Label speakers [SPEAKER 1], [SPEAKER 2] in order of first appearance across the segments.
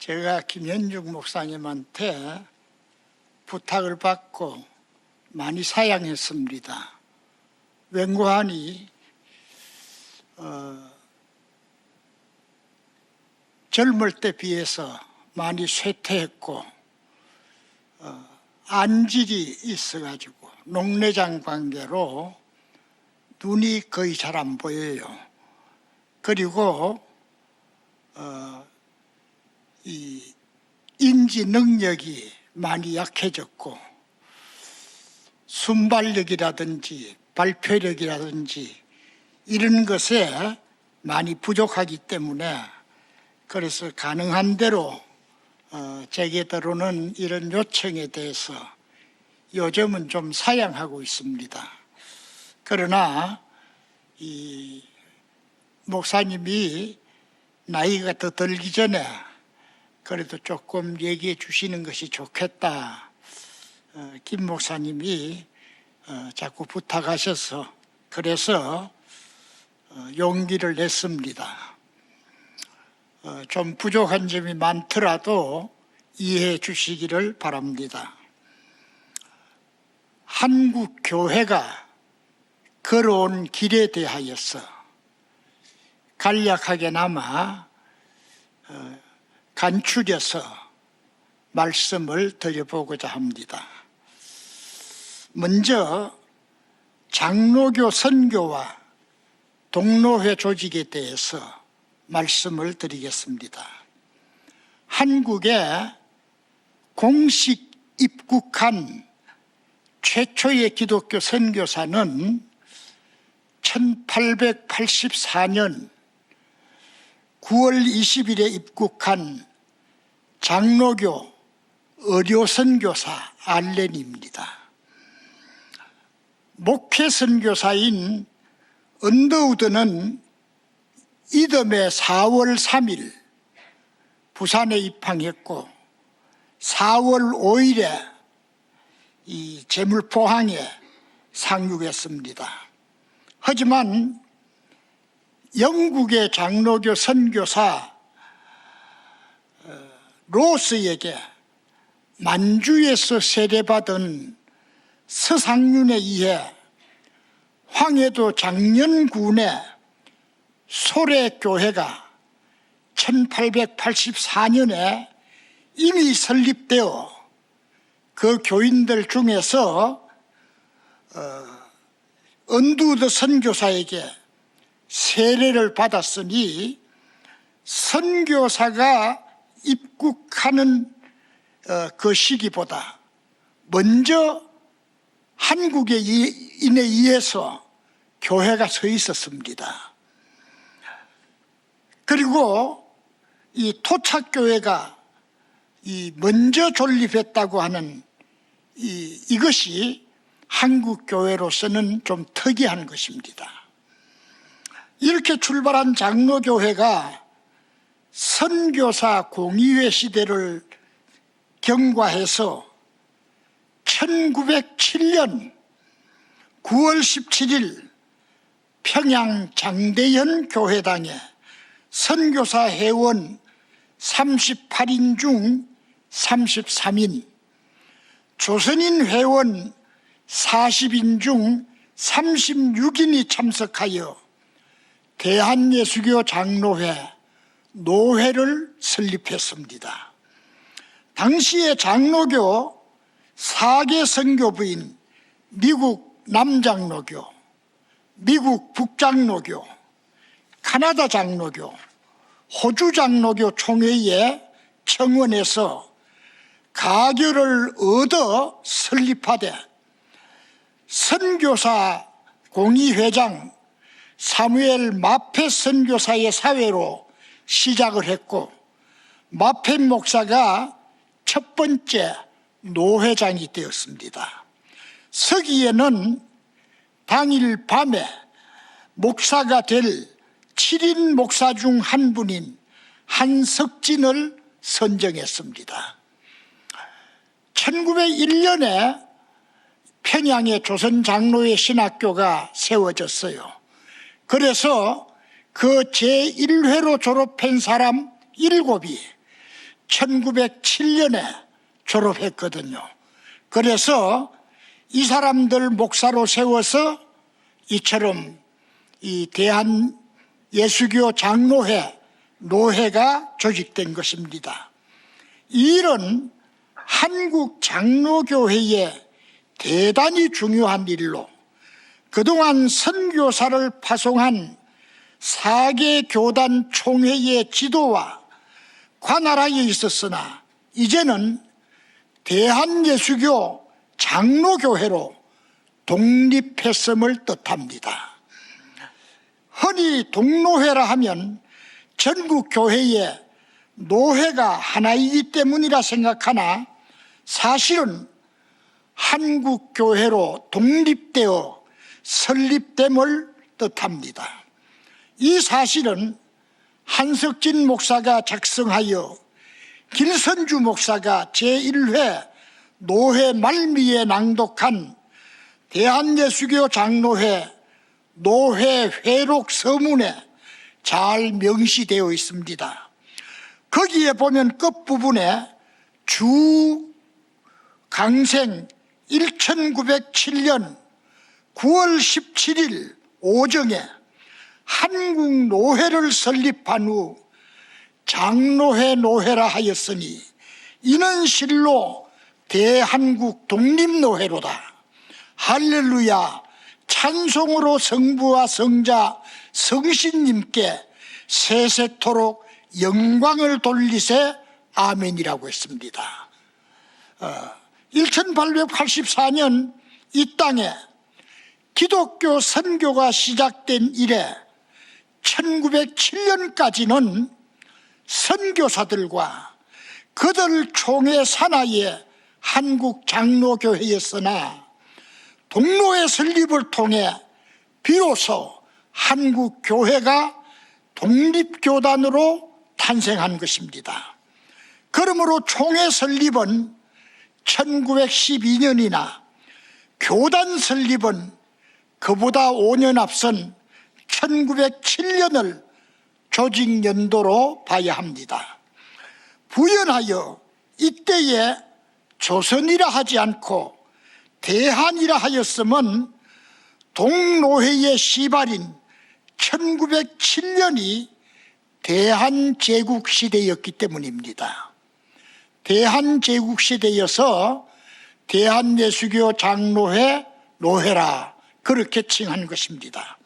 [SPEAKER 1] 제가 김현중 목사님한테 부탁을 받고 많이 사양했습니다. 웬고하니 젊을 때 비해서 많이 쇠퇴했고 안질이 있어가지고 녹내장 관계로 눈이 거의 잘 안 보여요. 그리고 이 인지 능력이 많이 약해졌고 순발력이라든지 발표력이라든지 이런 것에 많이 부족하기 때문에 그래서 가능한 대로 제게 들어오는 이런 요청에 대해서 요즘은 좀 사양하고 있습니다. 그러나 이 목사님이 나이가 더 들기 전에 그래도 조금 얘기해 주시는 것이 좋겠다. 김 목사님이 자꾸 부탁하셔서 그래서 용기를 냈습니다. 좀 부족한 점이 많더라도 이해해 주시기를 바랍니다. 한국 교회가 걸어온 길에 대하여서 간략하게나마 간추려서 말씀을 드려보고자 합니다. 먼저 장로교 선교와 동로회 조직에 대해서 말씀을 드리겠습니다. 한국에 공식 입국한 최초의 기독교 선교사는 1884년 9월 20일에 입국한 장로교 의료선교사 알렌입니다. 목회선교사인 언더우드는 이듬해 4월 3일 부산에 입항했고 4월 5일에 이 제물포항에 상륙했습니다. 하지만 영국의 장로교 선교사 로스에게 만주에서 세례받은 서상륜에 의해 황해도 장년군의 소래교회가 1884년에 이미 설립되어 그 교인들 중에서 언더우드 선교사에게 세례를 받았으니 선교사가 입국하는 그 시기보다 먼저 한국인에 의해서 교회가 서 있었습니다. 그리고 이 토착교회가 먼저 존립했다고 하는 이것이 한국 교회로서는 좀 특이한 것입니다. 이렇게 출발한 장로교회가 선교사 공의회 시대를 경과해서 1907년 9월 17일 평양 장대현 교회당에 선교사 회원 38인 중 33인, 조선인 회원 40인 중 36인이 참석하여 대한예수교 장로회 노회를 설립했습니다. 당시에 장로교 4개 선교부인 미국 남장로교, 미국 북장로교, 카나다 장로교, 호주 장로교 총회에 청원해서 가결을 얻어 설립하되 선교사 공의회장 사무엘 마페 선교사의 사회로 시작을 했고 마페 목사가 첫 번째 노회장이 되었습니다. 서기에는 당일 밤에 목사가 될 7인 목사 중 한 분인 한석진을 선정했습니다. 1901년에 평양에 조선장로회 신학교가 세워졌어요. 그래서 그 제1회로 졸업한 사람 7이 1907년에 졸업했거든요. 그래서 이 사람들 목사로 세워서 이처럼 이 대한예수교 장로회, 노회가 조직된 것입니다. 이 일은 한국 장로교회에 대단히 중요한 일로 그동안 선교사를 파송한 4개 교단 총회의 지도와 관할하에 있었으나 이제는 대한예수교 장로교회로 독립했음을 뜻합니다. 흔히 동노회라 하면 전국 교회에 노회가 하나이기 때문이라 생각하나 사실은 한국 교회로 독립되어 설립됨을 뜻합니다. 이 사실은 한석진 목사가 작성하여 길선주 목사가 제1회 노회 말미에 낭독한 대한예수교 장로회 노회 회록 서문에 잘 명시되어 있습니다. 거기에 보면 끝부분에 주 강생 1907년 9월 17일 오정에 한국 노회를 설립한 후 장로회 노회라 하였으니 이는 실로 대한국 독립노회로다. 할렐루야. 찬송으로 성부와 성자 성신님께 세세토록 영광을 돌리세 아멘이라고 했습니다. 1884년 이 땅에 기독교 선교가 시작된 이래 1907년까지는 선교사들과 그들 총회 산하의 한국 장로교회였으나 동로회 설립을 통해 비로소 한국 교회가 독립교단으로 탄생한 것입니다. 그러므로 총회 설립은 1912년이나 교단 설립은 그보다 5년 앞선 1907년을 조직 연도로 봐야 합니다. 부연하여 이때에 조선이라 하지 않고 대한이라 하였음은 동노회의 시발인 1907년이 대한제국시대였기 때문입니다. 대한제국시대여서 대한예수교 장로회 노회라 그렇게 칭한 것입니다.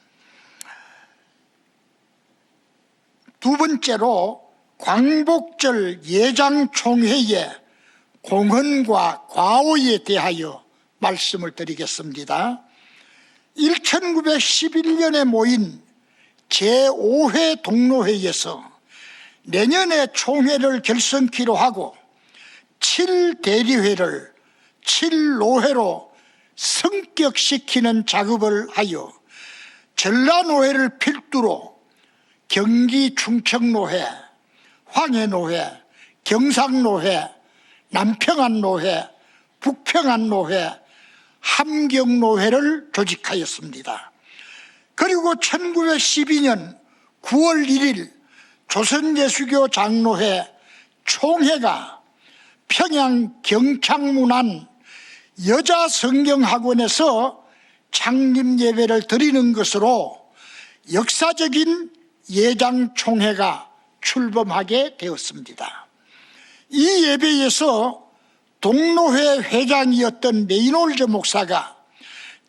[SPEAKER 1] 두 번째로 광복절 예장총회의 공헌과 과오에 대하여 말씀을 드리겠습니다. 1911년에 모인 제5회 동로회에서 내년에 총회를 결성키로 하고 7대리회를 7노회로 성격시키는 작업을 하여 전라노회를 필두로 경기 충청노회, 황해노회, 경상노회, 남평안노회, 북평안노회, 함경노회를 조직하였습니다. 그리고 1912년 9월 1일 조선예수교 장로회 총회가 평양 경창문안 여자성경학원에서 창립예배를 드리는 것으로 역사적인 예장총회가 출범하게 되었습니다. 이 예배에서 동로회 회장이었던 레이놀드 목사가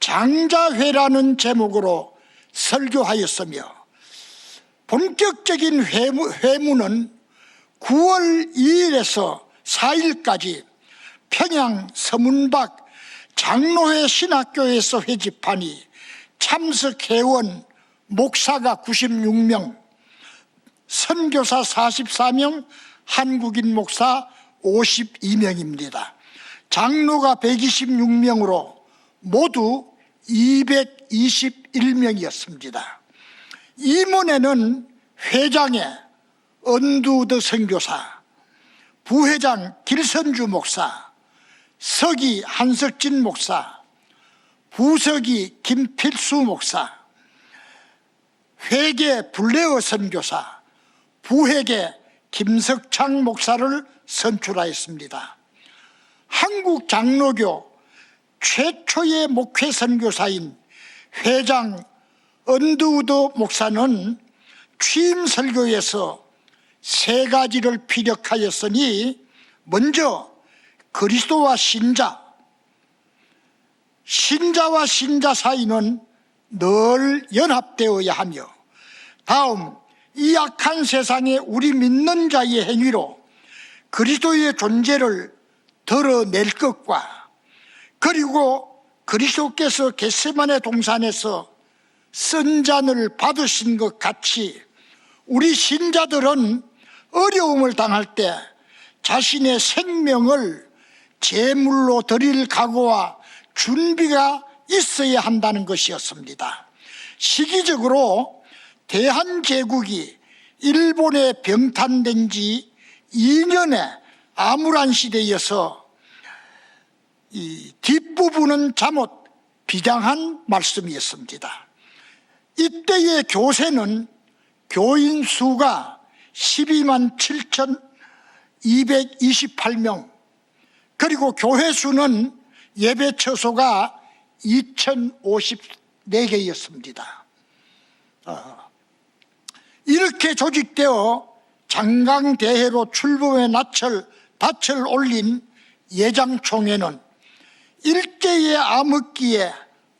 [SPEAKER 1] 장자회라는 제목으로 설교하였으며 본격적인 회문은 9월 2일에서 4일까지 평양 서문박 장로회 신학교에서 회집하니 참석회원 목사가 96명, 선교사 44명, 한국인 목사 52명입니다. 장로가 126명으로 모두 221명이었습니다. 이문에는 회장에 언두드 선교사, 부회장 길선주 목사, 서기 한석진 목사, 부서기 김필수 목사, 회계 블레어 선교사, 부회계 김석창 목사를 선출하였습니다. 한국 장로교 최초의 목회 선교사인 회장 언드우드 목사는 취임 설교에서 세 가지를 피력하였으니, 먼저 그리스도와 신자와 신자 사이는 늘 연합되어야 하며, 다음 이 악한 세상에 우리 믿는 자의 행위로 그리스도의 존재를 드러낼 것과, 그리고 그리스도께서 겟세마네 동산에서 쓴 잔을 받으신 것 같이 우리 신자들은 어려움을 당할 때 자신의 생명을 제물로 드릴 각오와 준비가 있어야 한다는 것이었습니다. 시기적으로 대한제국이 일본에 병탄된 지 2년의 암울한 시대여서 이 뒷부분은 잠옷 비장한 말씀이었습니다. 이때의 교세는 교인 수가 12만 7,228명, 그리고 교회 수는 예배 처소가 2,054개였습니다. 이렇게 조직되어 장강대회로 출범의 낯을 올린 예장총회는 일제의 암흑기에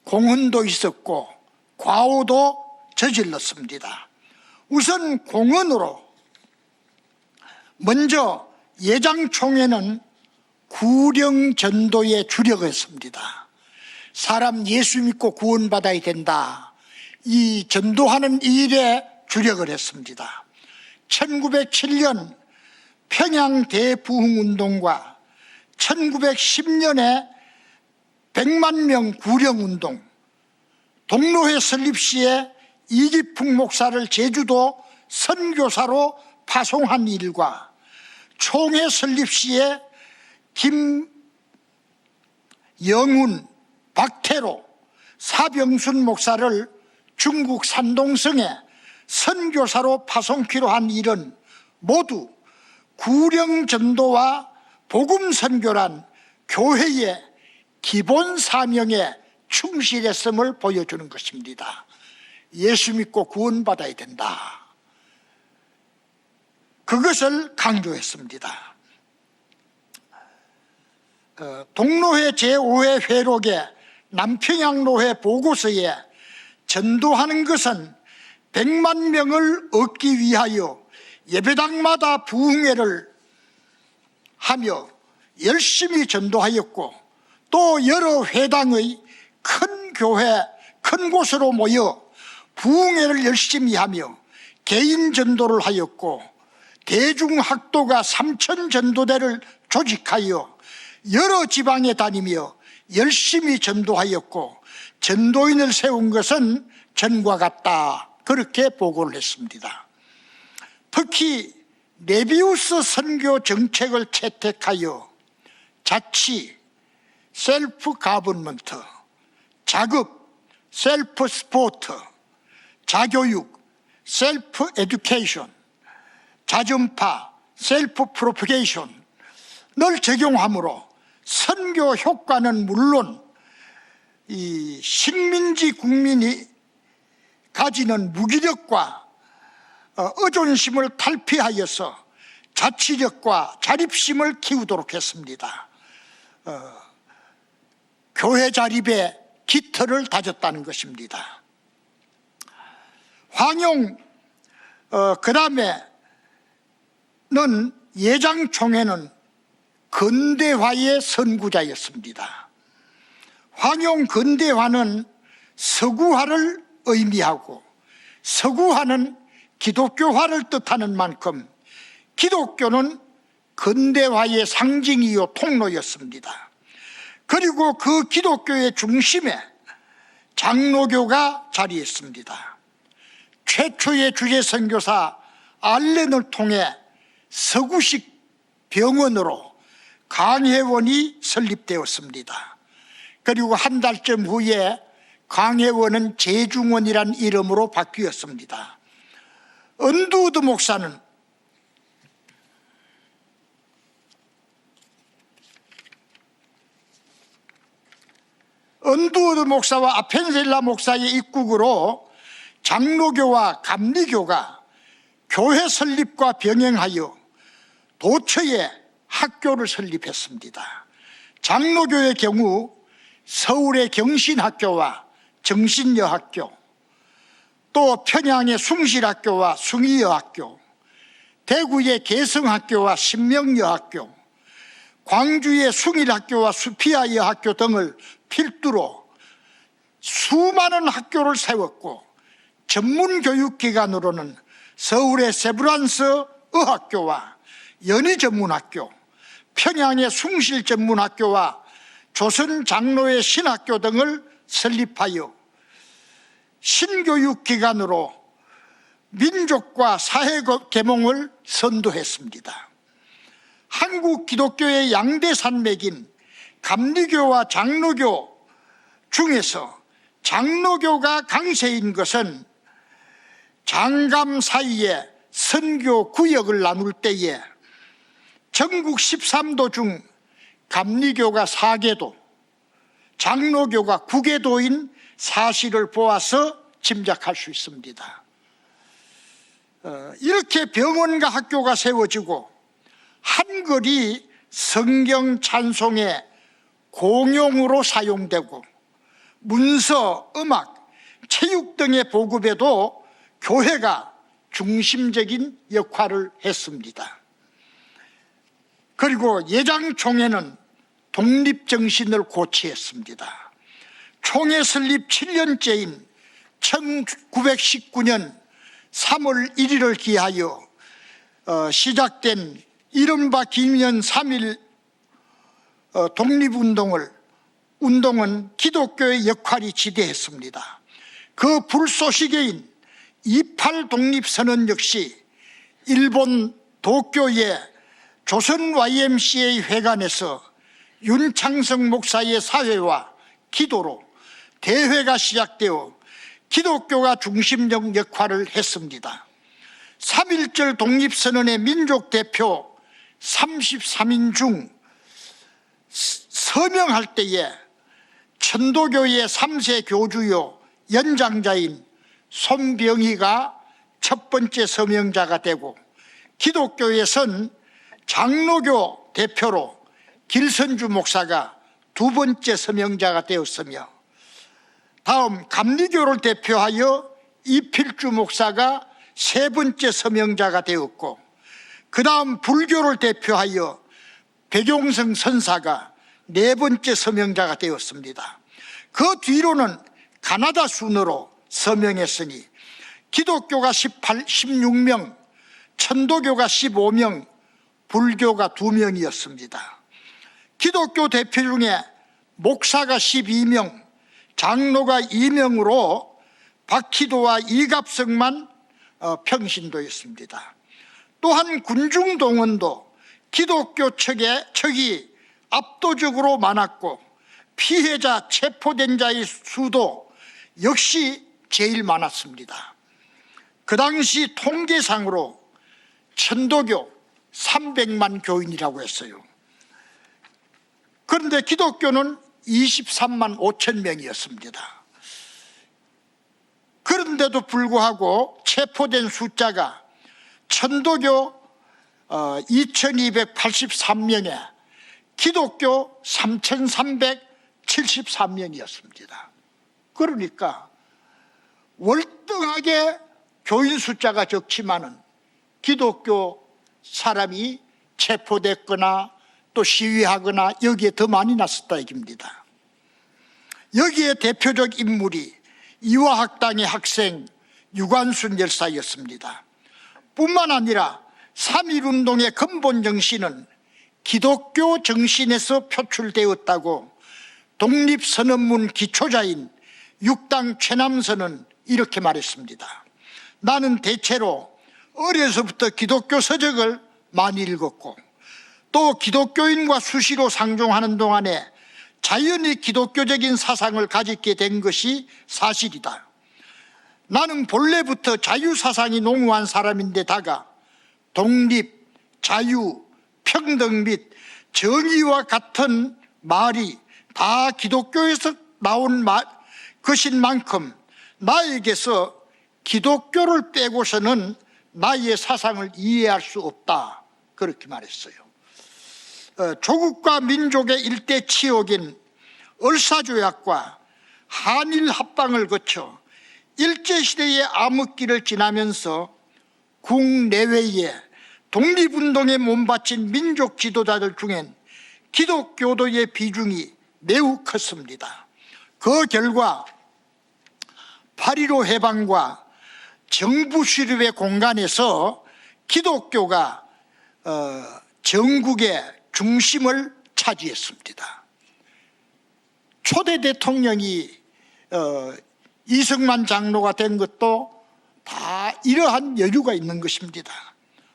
[SPEAKER 1] 공헌도 있었고 과오도 저질렀습니다. 우선 공헌으로 먼저 예장총회는 구령전도에 주력했습니다. 사람 예수 믿고 구원받아야 된다, 이 전도하는 일에 주력을 했습니다. 1907년 평양 대부흥운동과 1910년에 100만 명 구령운동, 동로회 설립 시에 이기풍 목사를 제주도 선교사로 파송한 일과 총회 설립 시에 김영훈, 박태로, 사병순 목사를 중국 산동성에 선교사로 파송키로 한 일은 모두 구령전도와 복음선교란 교회의 기본 사명에 충실했음을 보여주는 것입니다. 예수 믿고 구원받아야 된다, 그것을 강조했습니다. 동로회 제5회 회록의 남평양로회 보고서에 전도하는 것은 100만 명을 얻기 위하여 예배당마다 부흥회를 하며 열심히 전도하였고, 또 여러 회당의 큰 교회, 큰 곳으로 모여 부흥회를 열심히 하며 개인 전도를 하였고, 대중학도가 3,000 전도대를 조직하여 여러 지방에 다니며 열심히 전도하였고, 전도인을 세운 것은 전과 같다, 그렇게 보고를 했습니다. 특히 네비우스 선교 정책을 채택하여 자치, 셀프 가버먼트, 자급, 셀프 스포트, 자교육, 셀프 에듀케이션, 자전파, 셀프 프로피게이션을 적용하므로 선교 효과는 물론 이 식민지 국민이 가지는 무기력과 의존심을 탈피하여서 자치력과 자립심을 키우도록 했습니다. 교회 자립의 기틀을 다졌다는 것입니다. 황용 그 다음에는 예장총회는 근대화의 선구자였습니다. 황용 근대화는 서구화를 의미하고, 서구화는 기독교화를 뜻하는 만큼 기독교는 근대화의 상징이요 통로였습니다. 그리고 그 기독교의 중심에 장로교가 자리했습니다. 최초의 주재 선교사 알렌을 통해 서구식 병원으로 강혜원이 설립되었습니다. 그리고 한 달쯤 후에 강혜원은 제중원이란 이름으로 바뀌었습니다. 언드우드 목사는 언두어드 목사와 아펜셀라 목사의 입국으로 장로교와 감리교가 교회 설립과 병행하여 도처에 학교를 설립했습니다. 장로교의 경우 서울의 경신학교와 정신여학교, 또 평양의 숭실학교와 숭의여학교, 대구의 개성학교와 신명여학교, 광주의 숭일학교와 수피아여학교 등을 필두로 수많은 학교를 세웠고, 전문교육기관으로는 서울의 세브란스 의학교와 연희전문학교, 평양의 숭실전문학교와 조선장로의 신학교 등을 설립하여 신교육기관으로 민족과 사회계몽을 선도했습니다. 한국 기독교의 양대 산맥인 감리교와 장로교 중에서 장로교가 강세인 것은 장감 사이에 선교 구역을 나눌 때에 전국 13도 중 감리교가 4개도, 장로교가 9개도인 사실을 보아서 짐작할 수 있습니다. 이렇게 병원과 학교가 세워지고 한글이 성경 찬송의 공용으로 사용되고 문서, 음악, 체육 등의 보급에도 교회가 중심적인 역할을 했습니다. 그리고 예장총회는 독립정신을 고취했습니다. 총회 설립 7년째인 1919년 3월 1일을 기하여 시작된 이른바 기년 3일 독립운동은 기독교의 역할이 지대했습니다. 그 불쏘시개인 28 독립선언 역시 일본 도쿄의 조선 YMCA 회관에서 윤창성 목사의 사회와 기도로 대회가 시작되어 기독교가 중심적 역할을 했습니다. 3.1절 독립선언의 민족대표 33인 중 서명할 때에 천도교의 3세 교주요 연장자인 손병희가 첫 번째 서명자가 되고, 기독교에선 장로교 대표로 길선주 목사가 두 번째 서명자가 되었으며, 다음 감리교를 대표하여 이필주 목사가 세 번째 서명자가 되었고, 그 다음 불교를 대표하여 백용성 선사가 네 번째 서명자가 되었습니다. 그 뒤로는 가나다 순으로 서명했으니 기독교가 16명, 천도교가 15명, 불교가 2명이었습니다. 기독교 대표 중에 목사가 12명, 장로가 2명으로 박희도와 이갑석만 평신도였습니다. 또한 군중동원도 기독교 척이 압도적으로 많았고, 피해자, 체포된 자의 수도 역시 제일 많았습니다. 그 당시 통계상으로 천도교 300만 교인이라고 했어요. 그런데 기독교는 23만 5천 명이었습니다. 그런데도 불구하고 체포된 숫자가 천도교 2283명에 기독교 3373명이었습니다. 그러니까 월등하게 교인 숫자가 적지만은 기독교 사람이 체포됐거나 또 시위하거나 여기에 더 많이 났었다 얘기입니다. 여기에 대표적 인물이 이화학당의 학생 유관순 열사였습니다. 뿐만 아니라 3.1운동의 근본 정신은 기독교 정신에서 표출되었다고 독립선언문 기초자인 육당 최남선은 이렇게 말했습니다. 나는 대체로 어려서부터 기독교 서적을 많이 읽었고, 또 기독교인과 수시로 상종하는 동안에 자연히 기독교적인 사상을 가지게 된 것이 사실이다. 나는 본래부터 자유사상이 농후한 사람인데다가 독립, 자유, 평등 및 정의와 같은 말이 다 기독교에서 나온 것인 만큼 나에게서 기독교를 빼고서는 나의 사상을 이해할 수 없다, 그렇게 말했어요. 조국과 민족의 일대 치욕인 을사조약과 한일 합방을 거쳐 일제시대의 암흑기를 지나면서 국내외에 독립운동에 몸바친 민족 지도자들 중엔 기독교도의 비중이 매우 컸습니다. 그 결과 8.15 해방과 정부 수립의 공간에서 기독교가 전국의 중심을 차지했습니다. 초대 대통령이 이승만 장로가 된 것도 다 이러한 여유가 있는 것입니다.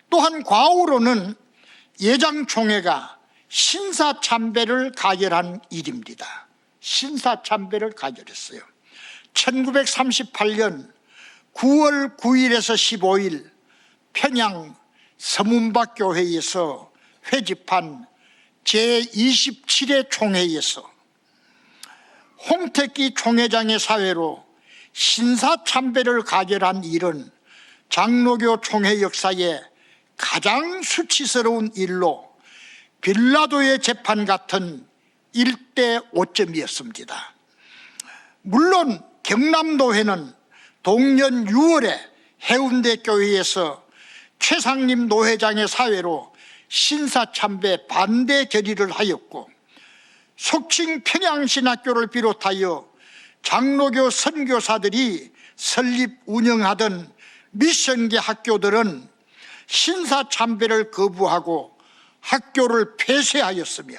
[SPEAKER 1] 또한 과오로는 예장총회가 신사참배를 가결한 일입니다. 신사참배를 가결했어요. 1938년 9월 9일에서 15일 평양 서문박교회에서 회집한 제27회 총회에서 홍택기 총회장의 사회로 신사참배를 가결한 일은 장로교 총회 역사에 가장 수치스러운 일로 빌라도의 재판 같은 일대 오점이었습니다. 물론 경남노회는 동년 6월에 해운대 교회에서 최상림 노회장의 사회로 신사참배 반대 결의를 하였고, 속칭 평양신학교를 비롯하여 장로교 선교사들이 설립 운영하던 미션계 학교들은 신사참배를 거부하고 학교를 폐쇄하였으며,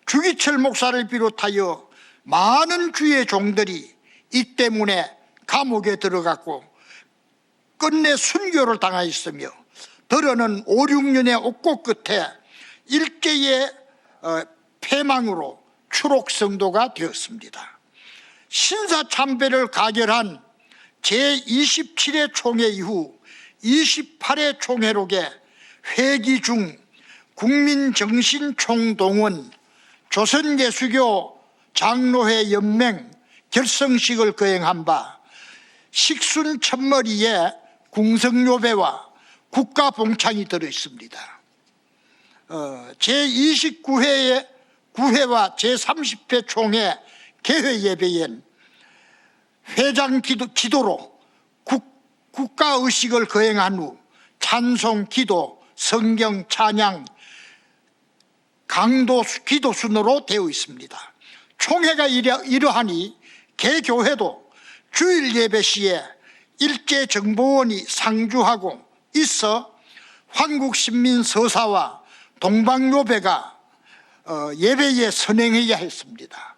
[SPEAKER 1] 주기철 목사를 비롯하여 많은 주의 종들이 이 때문에 감옥에 들어갔고 끝내 순교를 당하였으며, 더러는 5, 6년의 옥고 끝에 일제의 패망으로 추록성도가 되었습니다. 신사참배를 가결한 제27회 총회 이후 28회 총회록에 회기 중 국민정신총동원 조선예수교 장로회 연맹 결성식을 거행한 바 식순 첫머리에 궁성요배와 국가봉창이 들어있습니다. 제29회와 제30회 총회 개회 예배엔 회장 기도로 국가의식을 거행한 후 찬송, 기도, 성경, 찬양, 강도, 기도 순으로 되어 있습니다. 총회가 이러하니 개교회도 주일 예배 시에 일제정보원이 상주하고 있어 한국신민서사와 동방요배가 예배에 선행해야 했습니다.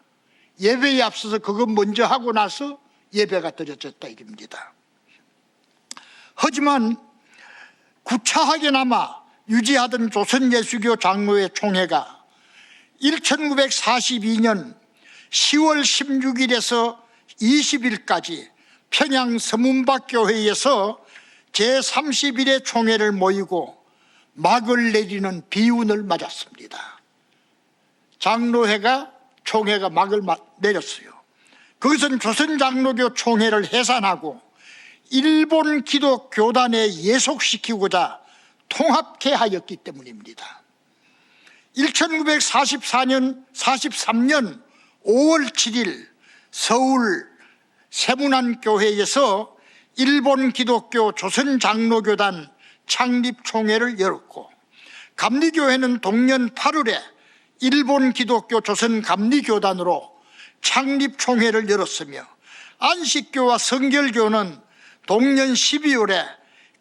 [SPEAKER 1] 예배에 앞서서 그것 먼저 하고 나서 예배가 드려졌다 이겁니다. 하지만 구차하게나마 유지하던 조선예수교 장로회 총회가 1942년 10월 16일에서 20일까지 평양 서문박교회에서 제31회 총회를 모이고 막을 내리는 비운을 맞았습니다. 장로회가 총회가 막을 내렸어요. 그것은 조선장로교 총회를 해산하고 일본 기독교단에 예속시키고자 통합케 하였기 때문입니다. 1943년 5월 7일 서울 세문안교회에서 일본 기독교 조선장로교단 창립총회를 열었고, 감리교회는 동년 8월에 일본 기독교 조선감리교단으로 창립총회를 열었으며, 안식교와 성결교는 동년 12월에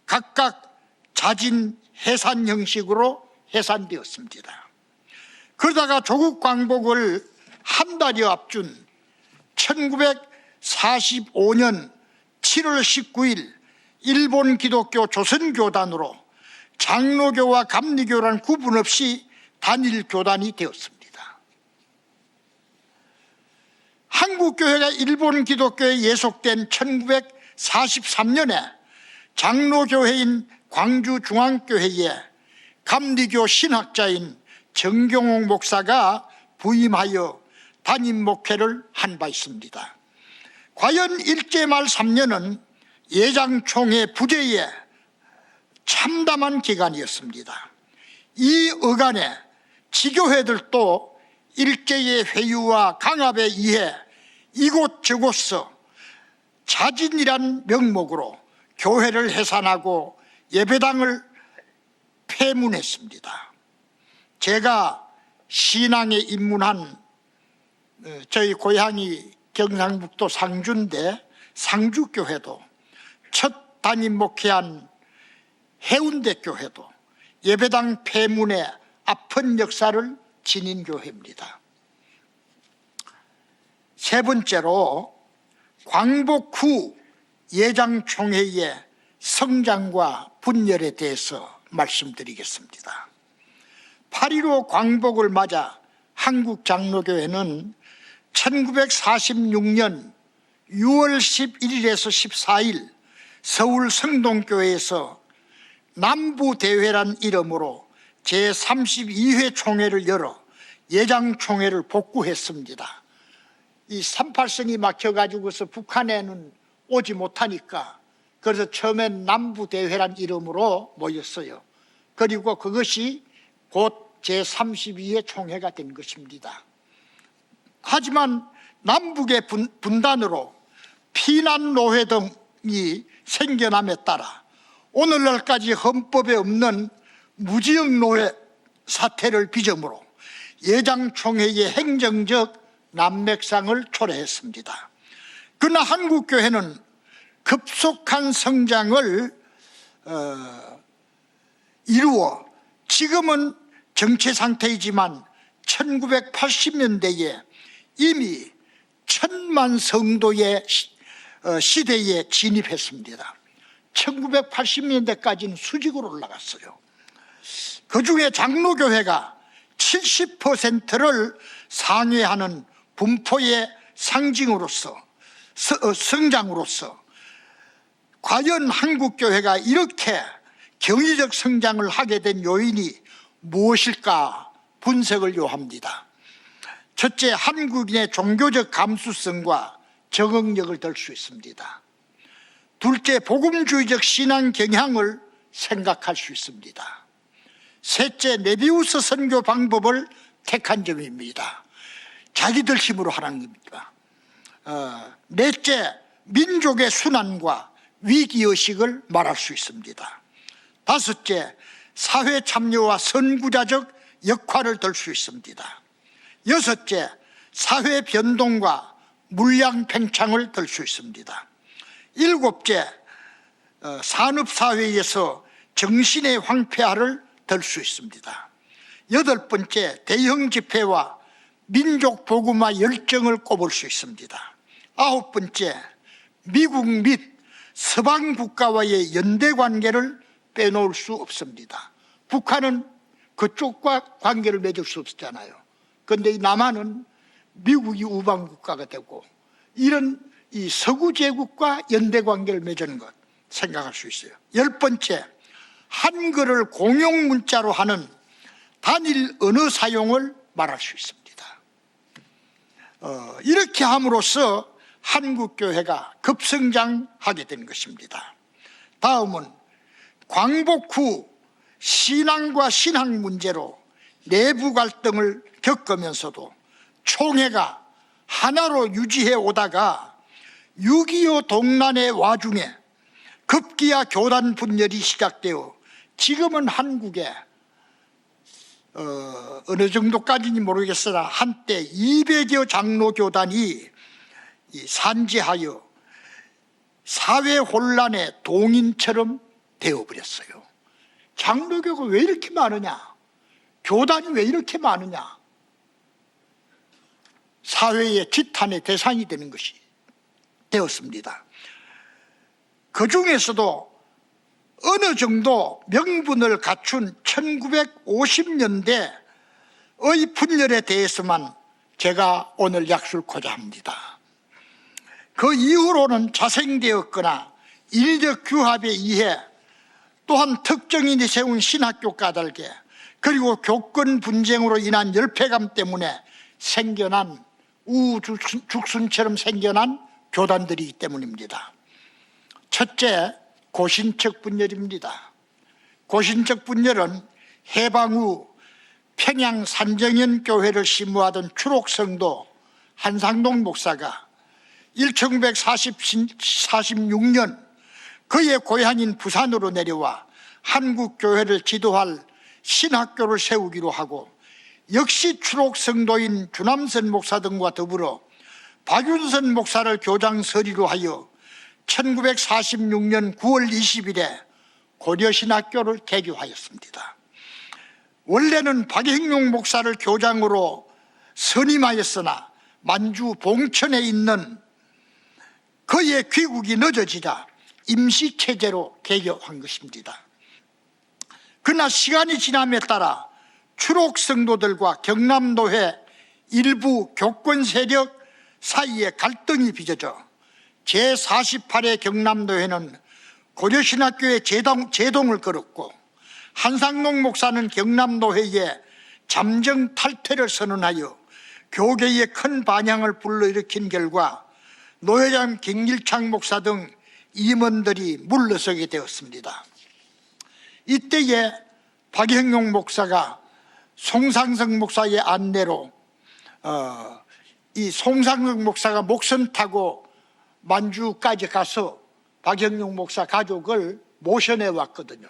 [SPEAKER 1] 각각 자진 해산 형식으로 해산되었습니다. 그러다가 조국 광복을 한 달여 앞둔 1945년 7월 19일 일본 기독교 조선교단으로 장로교와 감리교란 구분 없이 단일 교단이 되었습니다. 한국교회가 일본 기독교에 예속된 1943년에 장로교회인 광주중앙교회에 감리교 신학자인 정경옥 목사가 부임하여 담임 목회를 한 바 있습니다. 과연 일제말 3년은 예장총회 부재에 참담한 기간이었습니다. 이 어간에 지교회들도 일제의 회유와 강압에 의해 이곳저곳서 자진이란 명목으로 교회를 해산하고 예배당을 폐문했습니다. 제가 신앙에 입문한 저희 고향이 경상북도 상주인데 상주교회도 첫 담임 목회한 해운대교회도 예배당 폐문의 아픈 역사를 지닌 교회입니다. 세 번째로 광복 후 예장총회의 성장과 분열에 대해서 말씀드리겠습니다. 8.15 광복을 맞아 한국장로교회는 1946년 6월 11일에서 14일 서울 성동교회에서 남부대회란 이름으로 제32회 총회를 열어 예장총회를 복구했습니다. 이 38선이 막혀가지고서 북한에는 오지 못하니까 그래서 처음엔 남부대회란 이름으로 모였어요. 그리고 그것이 곧 제32회 총회가 된 것입니다. 하지만 남북의 분단으로 피난노회 등이 생겨남에 따라 오늘날까지 헌법에 없는 무지역노회 사태를 비점으로 예장총회의 행정적 난맥상을 초래했습니다. 그러나 한국교회는 급속한 성장을 이루어 지금은 정체 상태이지만 1980년대에 이미 1000만 성도의 시대에 진입했습니다. 1980년대까지는 수직으로 올라갔어요. 그중에 장로교회가 70%를 상회하는 분포의 상징으로서 성장으로서 과연 한국교회가 이렇게 경이적 성장을 하게 된 요인이 무엇일까 분석을 요합니다. 첫째, 한국인의 종교적 감수성과 적응력을 들 수 있습니다. 둘째, 복음주의적 신앙 경향을 생각할 수 있습니다. 셋째, 메비우스 선교 방법을 택한 점입니다. 자기들 힘으로 하는 겁니다. 넷째, 민족의 순환과 위기의식을 말할 수 있습니다. 다섯째, 사회 참여와 선구자적 역할을 들 수 있습니다. 여섯째, 사회 변동과 물량 팽창을 들 수 있습니다. 일곱째, 산업사회에서 정신의 황폐화를 들 수 있습니다. 여덟 번째, 대형 집회와 민족 복음화 열정을 꼽을 수 있습니다. 아홉 번째, 미국 및 서방 국가와의 연대 관계를 빼놓을 수 없습니다. 북한은 그쪽과 관계를 맺을 수 없잖아요. 그런데 이 남한은 미국이 우방 국가가 되고 이런 이 서구 제국과 연대 관계를 맺는 것 생각할 수 있어요. 열 번째, 한글을 공용 문자로 하는 단일 언어 사용을 말할 수 있습니다. 이렇게 함으로써 한국교회가 급성장하게 된 것입니다. 다음은 광복 후 신앙과 신학 문제로 내부 갈등을 겪으면서도 총회가 하나로 유지해 오다가 6.25 동란의 와중에 급기야 교단 분열이 시작되어 지금은 한국에 어느 정도까지인지 모르겠으나 한때 200여 장로 교단이 산재하여 사회 혼란의 동인처럼 되어버렸어요. 장로교가 왜 이렇게 많으냐? 교단이 왜 이렇게 많으냐? 사회의 지탄의 대상이 되는 것이 되었습니다. 그 중에서도 어느 정도 명분을 갖춘 1950년대의 분열에 대해서만 제가 오늘 약술코자 합니다. 그 이후로는 자생되었거나 인위적 규합에 의해 또한 특정인이 세운 신학교 까닭에 그리고 교권 분쟁으로 인한 열패감 때문에 생겨난 우죽순처럼 생겨난 교단들이기 때문입니다. 첫째, 고신척 분열입니다. 고신척 분열은 해방 후 평양 산정현 교회를 심우하던 추록성도 한상동 목사가 1946년 그의 고향인 부산으로 내려와 한국교회를 지도할 신학교를 세우기로 하고, 역시 추록성도인 주남선 목사 등과 더불어 박윤선 목사를 교장 서리로 하여 1946년 9월 20일에 고려신학교를 개교하였습니다. 원래는 박형룡 목사를 교장으로 선임하였으나 만주 봉천에 있는 그의 귀국이 늦어지자 임시체제로 개교한 것입니다. 그러나 시간이 지남에 따라 추록성도들과 경남도회 일부 교권 세력 사이에 갈등이 빚어져 제48회 경남도회는 고려신학교에 제동을 걸었고, 한상동 목사는 경남도회에 잠정 탈퇴를 선언하여 교계에 큰 반향을 불러일으킨 결과 노회장 김일창 목사 등 임원들이 물러서게 되었습니다. 이때에 박형룡 목사가 송상석 목사의 안내로 이 송상석 목사가 목선 타고 만주까지 가서 박형룡 목사 가족을 모셔내 왔거든요.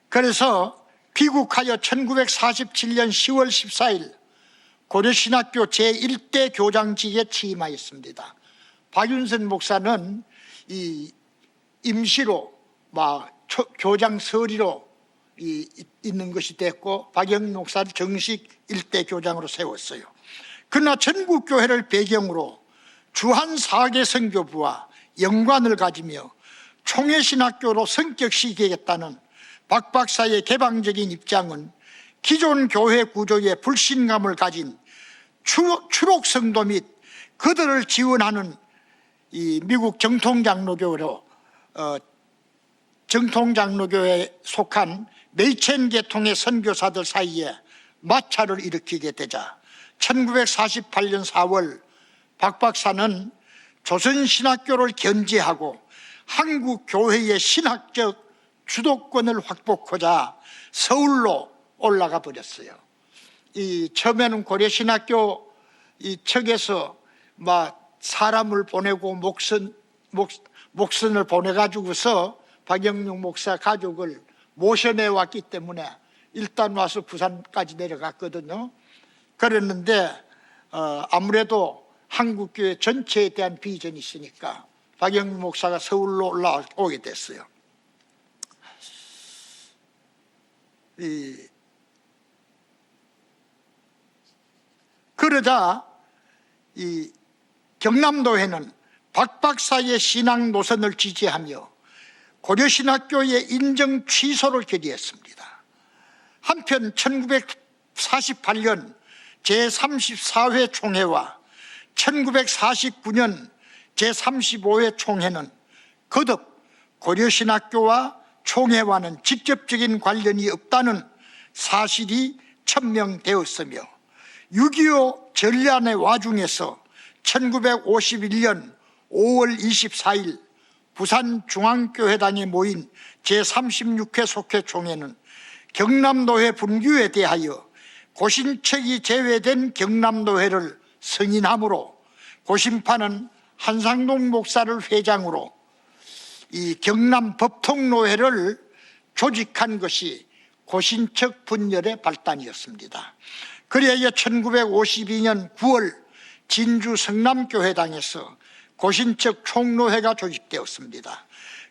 [SPEAKER 1] 그래서 귀국하여 1947년 10월 14일 고려신학교 제1대 교장직에 취임하였습니다. 박윤선 목사는 이 임시로 교장 서리로 있는 것이 됐고, 박형룡 목사를 정식 1대 교장으로 세웠어요. 그러나 전국교회를 배경으로 주한 4개 선교부와 연관을 가지며 총회신학교로 성격시키겠다는 박 박사의 개방적인 입장은 기존 교회 구조에 불신감을 가진 추록성도 및 그들을 지원하는 이 미국 정통장로교회에 속한 메이첸 계통의 선교사들 사이에 마찰을 일으키게 되자 1948년 4월 박 박사는 조선신학교를 견제하고 한국 교회의 신학적 주도권을 확보하고자 서울로 올라가 버렸어요. 처음에는 고려신학교 측에서 사람을 보내고 목선을 보내가지고서 박형룡 목사 가족을 모셔내 왔기 때문에 일단 와서 부산까지 내려갔거든요. 그랬는데 아무래도 한국교회 전체에 대한 비전이 있으니까 박형룡 목사가 서울로 올라오게 됐어요. 그러자 이 경남도회는 박 박사의 신앙 노선을 지지하며 고려신학교의 인정 취소를 결의했습니다. 한편 1948년 제34회 총회와 1949년 제35회 총회는 거듭 고려신학교와 총회와는 직접적인 관련이 없다는 사실이 천명되었으며 6.25 전란의 와중에서 1951년 5월 24일 부산중앙교회당에 모인 제36회 속회 총회는 경남도회 분규에 대하여 고신척이 제외된 경남도회를 승인함으로 고신파는 한상동 목사를 회장으로 이 경남법통노회를 조직한 것이 고신척 분열의 발단이었습니다. 그래야 1952년 9월 진주 성남교회당에서 고신척 총노회가 조직되었습니다.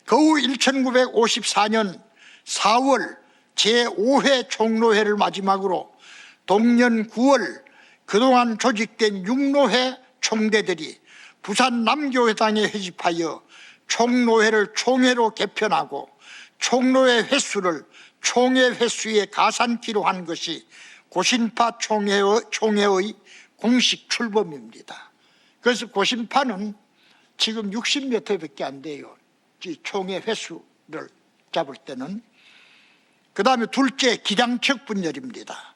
[SPEAKER 1] 그 후 1954년 4월 제5회 총노회를 마지막으로 동년 9월 그동안 조직된 6노회 총대들이 부산 남교회당에 회집하여 총노회를 총회로 개편하고 총노회 횟수를 총회 횟수에 가산키로 한 것이 고신파 총회의 공식 출범입니다. 그래서 고신파는 지금 60몇 회밖에 안 돼요. 총회 횟수를 잡을 때는. 그 다음에 둘째, 기량척 분열입니다.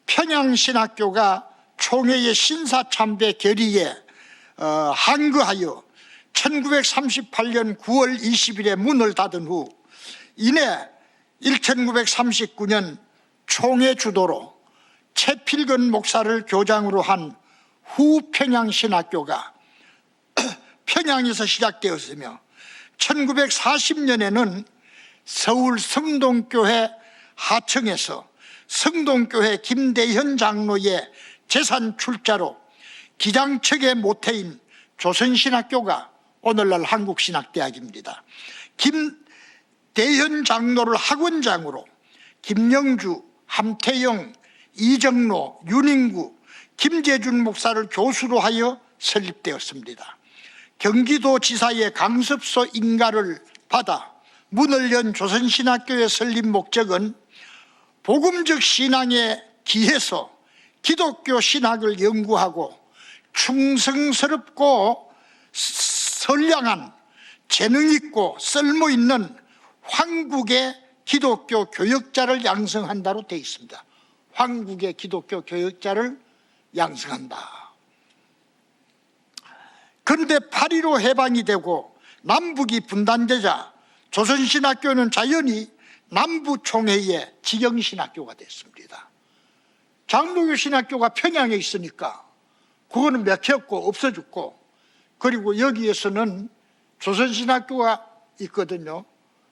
[SPEAKER 1] 평양신학교가 총회의 신사참배 결의에 항거하여 1938년 9월 20일에 문을 닫은 후 이내 1939년 총회 주도로 최필근 목사를 교장으로 한 후평양신학교가 평양에서 시작되었으며 1940년에는 서울 성동교회 하청에서 성동교회 김대현 장로의 재산 출자로 기장측의 모태인 조선신학교가 오늘날 한국신학대학입니다. 김대현 장로를 학원장으로 김영주, 함태영, 이정로, 윤인구, 김재준 목사를 교수로 하여 설립되었습니다. 경기도지사의 강습소 인가를 받아 문을 연 조선신학교의 설립 목적은 복음적 신앙에 기해서 기독교 신학을 연구하고 충성스럽고 선량한 재능 있고 쓸모 있는 황국의 기독교 교역자를 양성한다로 되어 있습니다. 황국의 기독교 교역자를 양성한다. 그런데 8.15 해방이 되고 남북이 분단되자 조선신학교는 자연히 남부총회의 직영신학교가 됐습니다. 장로교 신학교가 평양에 있으니까 그거는 맥혔고 없어졌고, 그리고 여기에서는 조선신학교가 있거든요.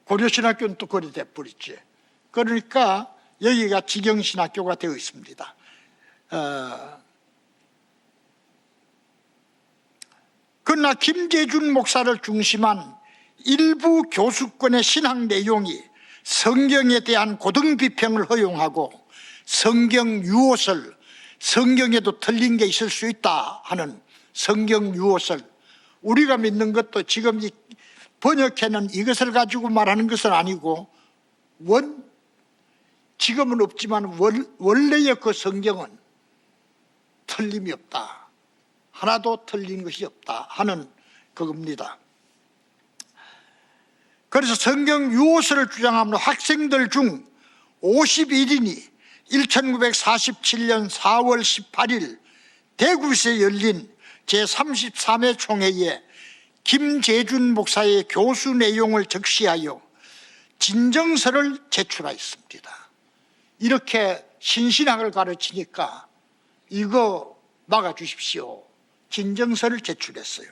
[SPEAKER 1] 고려신학교는 또 그리 돼버렸지. 그러니까 여기가 직영신학교가 되어 있습니다. 그러나 김재준 목사를 중심한 일부 교수권의 신학 내용이 성경에 대한 고등비평을 허용하고 성경 유호설, 성경에도 틀린 게 있을 수 있다 하는 성경 유호설, 우리가 믿는 것도 지금 이 번역해는 이것을 가지고 말하는 것은 아니고 지금은 없지만 원래의 그 성경은 틀림이 없다, 하나도 틀린 것이 없다 하는 그겁니다. 그래서 성경 유호설을 주장하는 학생들 중 51인이 1947년 4월 18일 대구에서 열린 제33회 총회에 김재준 목사의 교수 내용을 적시하여 진정서를 제출하였습니다. 이렇게 신신학을 가르치니까 이거 막아주십시오. 진정서를 제출했어요.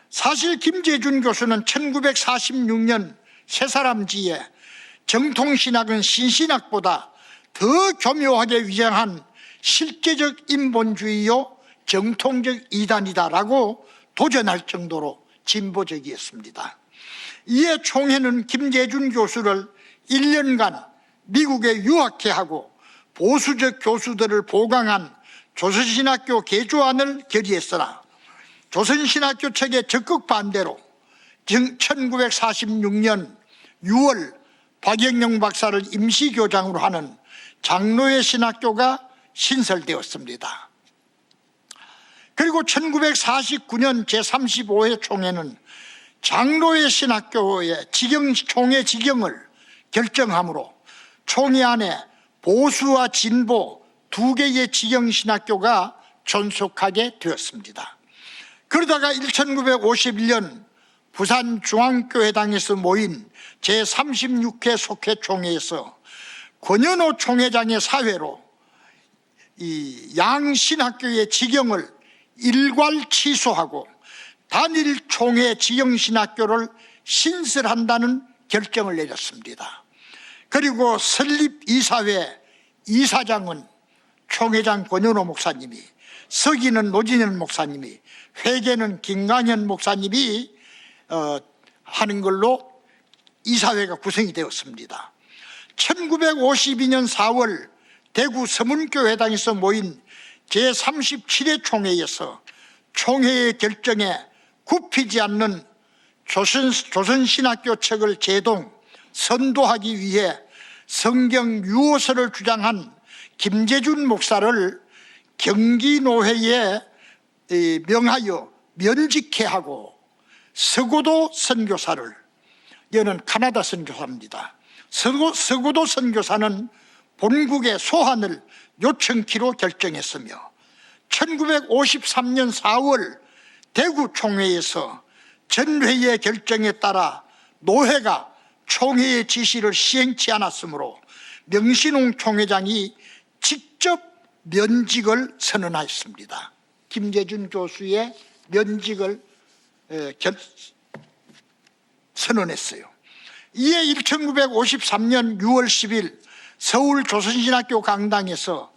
[SPEAKER 1] 사실 김재준 교수는 1946년 새사람지에 정통신학은 신신학보다 더 교묘하게 위장한 실제적 인본주의요 정통적 이단이다라고 도전할 정도로 진보적이었습니다. 이에 총회는 김재준 교수를 1년간 미국에 유학해 하고 보수적 교수들을 보강한 조선신학교 개조안을 결의했으나 조선신학교 측의 적극 반대로 1946년 6월 박영영 박사를 임시교장으로 하는 장로의 신학교가 신설되었습니다. 그리고 1949년 제35회 총회는 장로의 신학교의 총회 직영을 결정하므로 총회 안에 보수와 진보 두 개의 직영 신학교가 존속하게 되었습니다. 그러다가 1951년 부산중앙교회당에서 모인 제36회 속회 총회에서 권현호 총회장의 사회로 이 양신학교의 직영을 일괄 취소하고 단일 총회 직영신학교를 신설한다는 결정을 내렸습니다. 그리고 설립이사회 이사장은 총회장 권현호 목사님이, 서기는 노진현 목사님이, 회계는 김강현 목사님이 하는 걸로 이사회가 구성이 되었습니다. 1952년 4월 대구 서문교회당에서 모인 제37회 총회에서 총회의 결정에 굽히지 않는 조선신학교 측을 제동, 선도하기 위해 성경 유호설을 주장한 김재준 목사를 경기노회에 명하여 면직해 하고 서고도 선교사를, 이는 카나다 선교사입니다. 서고도 선교사는 본국의 소환을 요청키로 결정했으며 1953년 4월 대구 총회에서 전회의 결정에 따라 노회가 총회의 지시를 시행치 않았으므로 명신홍 총회장이 직접 면직을 선언하였습니다. 김재준 교수의 면직을 선언했어요. 이에 1953년 6월 10일 서울 조선신학교 강당에서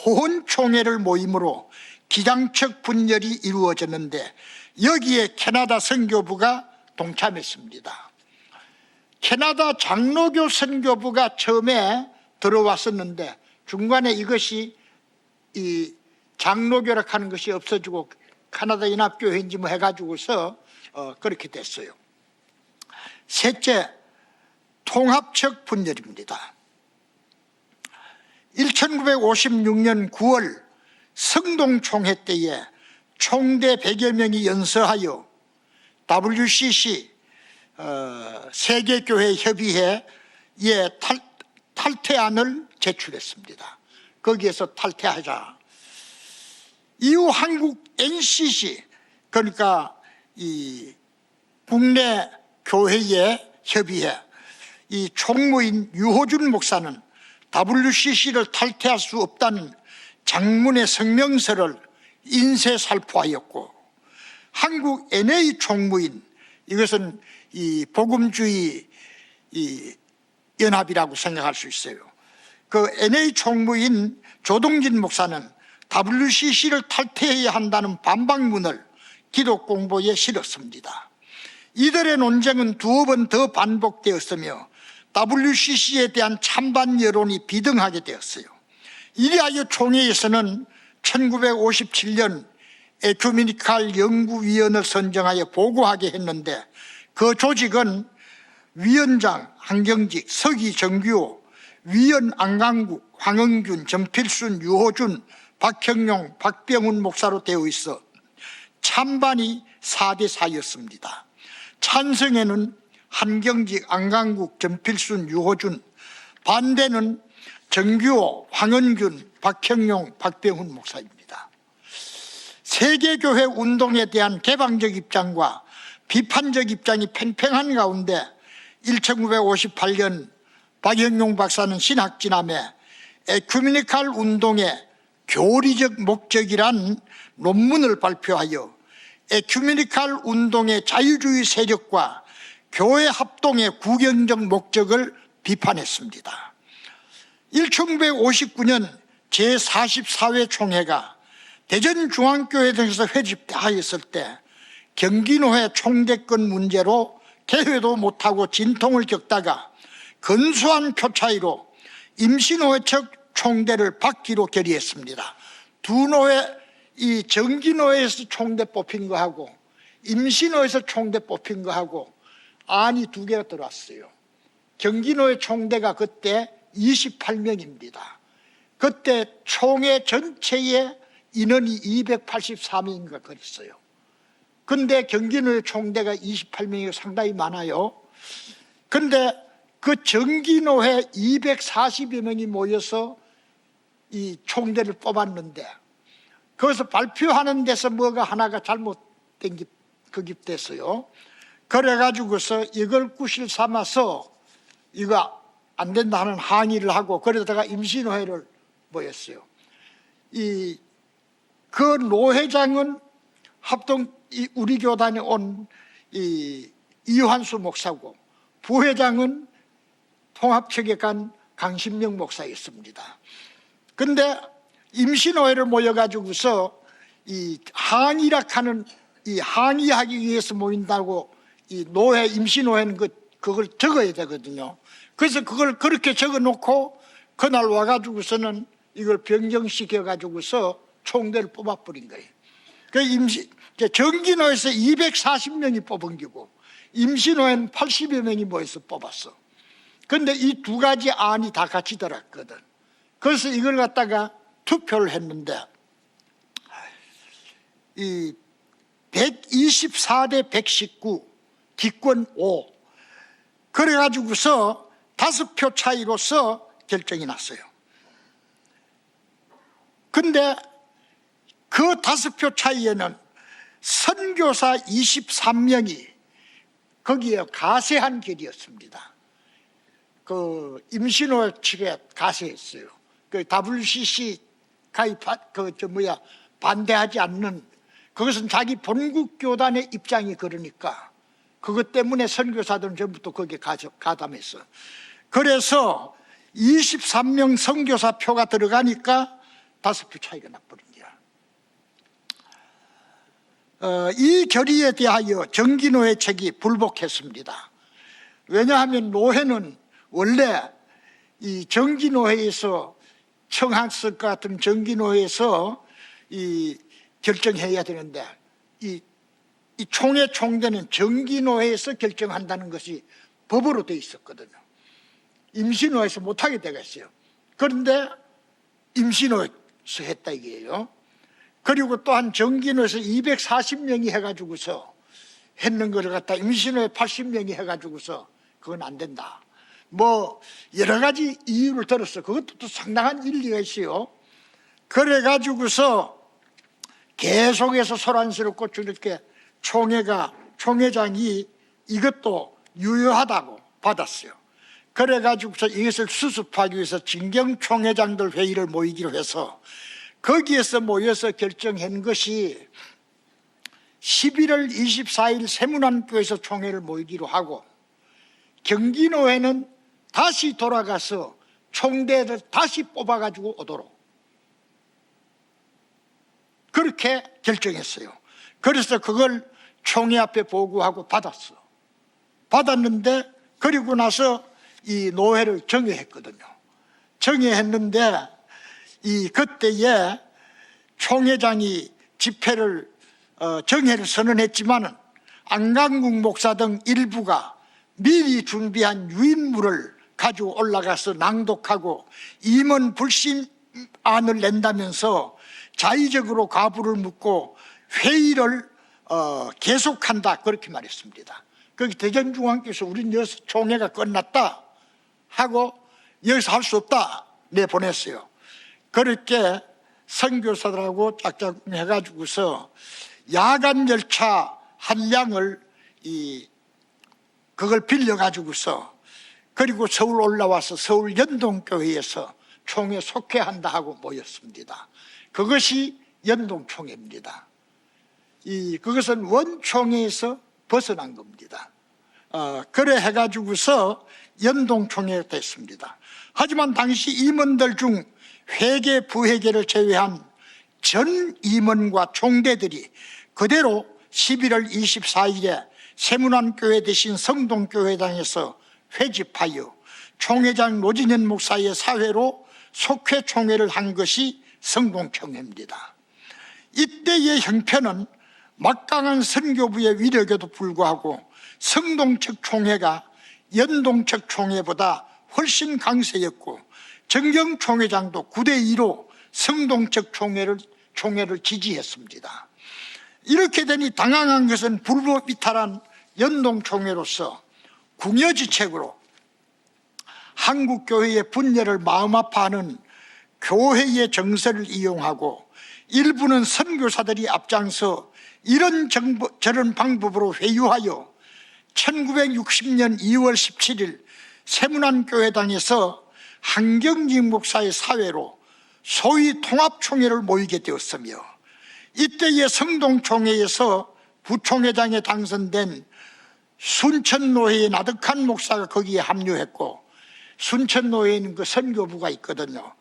[SPEAKER 1] 호헌총회를 모임으로 기장척 분열이 이루어졌는데 여기에 캐나다 선교부가 동참했습니다. 캐나다 장로교 선교부가 처음에 들어왔었는데 중간에 이것이 이 장로교라고 하는 것이 없어지고 캐나다 연합교회인지 뭐 해가지고서 그렇게 됐어요. 셋째, 통합적 분열입니다. 1956년 9월 성동총회 때에 총대 100여 명이 연서하여 WCC 세계교회협의회에 탈퇴안을 제출했습니다. 거기에서 탈퇴하자. 이후 한국 NCC, 그러니까 이 국내 교회의 협의회, 이 총무인 유호준 목사는 WCC를 탈퇴할 수 없다는 장문의 성명서를 인쇄살포하였고, 한국 NA 총무인, 이것은 이 복음주의 이 연합이라고 생각할 수 있어요. 그 NA 총무인 조동진 목사는 WCC를 탈퇴해야 한다는 반박문을 기독공보에 실었습니다. 이들의 논쟁은 두어 번 더 반복되었으며 WCC에 대한 찬반 여론이 비등하게 되었어요. 이리하여 총회에서는 1957년 에큐메니칼 연구위원을 선정하여 보고하게 했는데 그 조직은 위원장 한경직, 서기 정규호, 위원 안강국, 황은균, 전필순, 유호준, 박형용, 박병훈 목사로 되어 있어 찬반이 4대4였습니다. 찬성에는 한경직, 안강국, 전필순, 유호준, 반대는 정규호, 황은균, 박형용, 박병훈 목사입니다. 세계교회 운동에 대한 개방적 입장과 비판적 입장이 팽팽한 가운데 1958년 박형용 박사는 신학진함에 에큐메니칼 운동의 교리적 목적이란 논문을 발표하여 에큐메니칼 운동의 자유주의 세력과 교회 합동의 구경적 목적을 비판했습니다. 1959년 제44회 총회가 대전중앙교회 등에서 회집하였을 때 경기노회 총대권 문제로 개회도 못하고 진통을 겪다가 근소한 표 차이로 임시노회 측 총대를 받기로 결의했습니다. 두 노회, 이 정기노회에서 총대 뽑힌 거하고 임시노회에서 총대 뽑힌 거하고 안이 두 개가 들어왔어요. 경기노회 총대가 그때 28명입니다. 그때 총회 전체의 인원이 284명인가 그랬어요. 근데 경기노회 총대가 28명이 상당히 많아요. 근데 그 정기노회 240여 명이 모여서 이 총대를 뽑았는데 거기서 발표하는 데서 뭐가 하나가 잘못된 게 거깁됐어요. 그래가지고서 이걸 구실 삼아서 이거 안 된다 하는 항의를 하고 그러다가 임시노회를 모였어요. 그 노회장은 우리 교단에 온 이환수 목사고 부회장은 통합측에 간 강신명 목사였습니다. 근데 임시노회를 모여가지고서 이 항의라 하는 이 항의하기 위해서 모인다고 이 노회, 임시노회는 그걸 적어야 되거든요. 그래서 그걸 그렇게 적어 놓고 그날 와가지고서는 이걸 변경시켜가지고서 총대를 뽑아버린 거예요. 그 정기노회에서 240명이 뽑은 거고 임시노회는 80여 명이 모여서 뽑았어. 그런데 이 두 가지 안이 다 같이 들었거든. 그래서 이걸 갖다가 투표를 했는데 이 124대 119 기권 5 그래가지고서 5표 차이로서 결정이 났어요. 근데 그 그 5표 차이에는 선교사 23명이 거기에 가세한 길이었습니다. 그 임신호 측에 가세했어요. 그 WCC 반대하지 않는, 그것은 자기 본국 교단의 입장이 그러니까 그것 때문에 선교사들은 전부터 거기에 가담했어. 그래서 23명 선교사 표가 들어가니까 5표 차이가 나버린 거야. 이 결의에 대하여 정기노회 측이 불복했습니다. 왜냐하면 노회는 원래 이 정기노회에서 청학석 같은 정기노회에서 이 결정해야 되는데 이 총회 총대는 정기노회에서 결정한다는 것이 법으로 되어 있었거든요. 임시노회에서 못하게 되어 있어요. 그런데 임시노회에서 했다 이게요. 그리고 또한 정기노회에서 240명이 해가지고서 했는 걸 갖다 임시노회 80명이 해가지고서 그건 안 된다. 뭐 여러 가지 이유를 들었어. 그것도 또 상당한 일리가 있어요. 그래가지고서 계속해서 소란스럽고 이렇게 총회장이 이것도 유효하다고 받았어요. 그래가지고서 이것을 수습하기 위해서 진경총회장들 회의를 모이기로 해서 거기에서 모여서 결정한 것이 11월 24일 세문안교에서 총회를 모이기로 하고 경기노회는 다시 돌아가서 총대를 다시 뽑아가지고 오도록 그렇게 결정했어요. 그래서 그걸 총회 앞에 보고하고 받았는데 그리고 나서 이 노회를 정회했거든요. 정회했는데 그때에 총회장이 집회를 정회를 선언했지만 안강국 목사 등 일부가 미리 준비한 유인물을 가지고 올라가서 낭독하고 임원 불신안을 낸다면서 자의적으로 가부를 묻고 회의를 계속한다 그렇게 말했습니다. 거기 대전중앙교에서 우린 여기서 총회가 끝났다 하고 여기서 할 수 없다 내보냈어요. 그렇게 선교사들하고 짝짝해가지고서 야간 열차 한 량을 그걸 빌려가지고서 그리고 서울 올라와서 서울 연동교회에서 총회 속회한다 하고 모였습니다. 그것이 연동총회입니다. 그것은 원총회에서 벗어난 겁니다. 그래 해가지고서 연동총회가 됐습니다. 하지만 당시 임원들 중 회계 부회계를 제외한 전 임원과 총대들이 그대로 11월 24일에 세문안교회 대신 성동교회당에서 회집하여 총회장 노진현 목사의 사회로 속회 총회를 한 것이 성동총회입니다. 이때의 형편은 막강한 선교부의 위력에도 불구하고 성동 측 총회가 연동 측 총회보다 훨씬 강세였고 정경 총회장도 9대2로 성동 측 총회를 지지했습니다. 이렇게 되니 당황한 것은 불법 이탈한 연동 총회로서 궁여지책으로 한국교회의 분열을 마음 아파하는 교회의 정서를 이용하고 일부는 선교사들이 앞장서 이런저런 방법으로 회유하여 1960년 2월 17일 세문안교회당에서 한경직 목사의 사회로 소위 통합총회를 모이게 되었으며 이때의 성동총회에서 부총회장에 당선된 순천노회의 나득한 목사가 거기에 합류했고 순천노회에는 그 선교부가 있거든요.